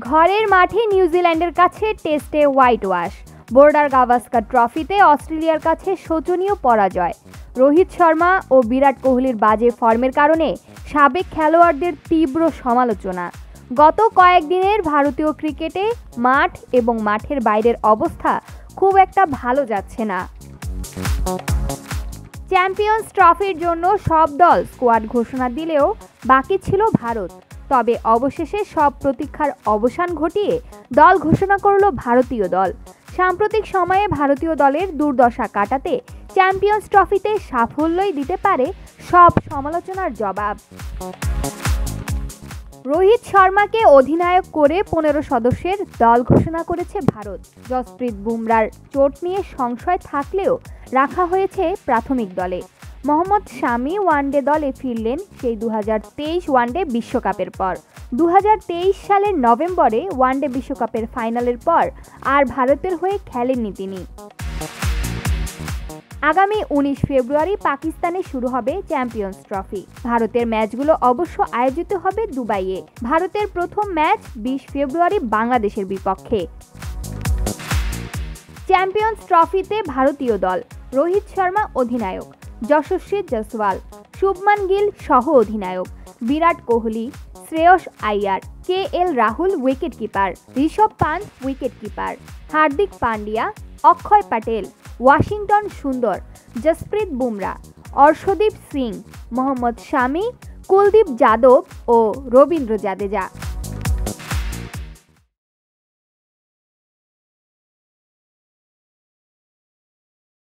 ঘরের মাঠে নিউজিল্যান্ডের কাছে টেস্টে হোয়াইট ওয়াশ। বর্ডার গাভাস্কার ট্রফিতে অস্ট্রেলিয়ার কাছে শোচনীয় পরাজয়। রোহিত শর্মা ও বিরাট কোহলির বাজে ফর্মের কারণে সাবেক খেলোয়াড়দের তীব্র সমালোচনা। গত কয়েকদিনের ভারতীয় ক্রিকেটে মাঠ এবং মাঠের বাইরের অবস্থা খুব একটা ভালো যাচ্ছে না। চ্যাম্পিয়ন্স ট্রফির জন্য সব দল স্কোয়াড ঘোষণা দিলেও বাকি ছিল ভারত। তবে অবশেষে সব প্রতীক্ষার অবসান ঘটিয়ে দল ঘোষণা করল ভারতীয় দল। সাম্প্রতিক সময়ে ভারতীয় দলের দুর্দশা কাটাতে চ্যাম্পিয়ন্স ট্রফিতে সাফল্যই দিতে পারে সব সমালোচনার জবাব। রোহিত শর্মাকে অধিনায়ক করে 15 সদস্যের দল ঘোষণা করেছে ভারত। জসপ্রীত বুমরার চোট নিয়ে সংশয় থাকলেও রাখা হয়েছে প্রাথমিক দলে। মোহাম্মদ শামি ওয়ানডে দলে ফিরলেন সেই 2023 ওয়ানডে বিশ্বকাপের পর। 2023 সালের নভেম্বরে ওয়ানডে বিশ্বকাপের ফাইনালের পর আর ভারতের হয়ে খেলেননি তিনি। আগামী 19 ফেব্রুয়ারি পাকিস্তানে শুরু হবে চ্যাম্পিয়ন্স ট্রফি। ভারতের ম্যাচগুলো অবশ্য আয়োজিত হবে দুবাইয়ে। ভারতের প্রথম ম্যাচ 20 ফেব্রুয়ারি বাংলাদেশের বিপক্ষে। চ্যাম্পিয়ন্স ট্রফিতে ভারতীয় দল: রোহিত শর্মা অধিনায়ক, যশস্বী জয়সওয়াল, শুভমান গিল সহ অধিনায়ক, Virat Kohli, Shreyas Iyer, KL Rahul wicketkeeper, Rishabh Pant wicketkeeper, Hardik Pandya, Axar Patel, Washington Sundar, Jasprit Bumrah, Arshdeep Singh, Mohammad শামি, কুলদীপ যাদব ও রবীন্দ্র জাদেজা।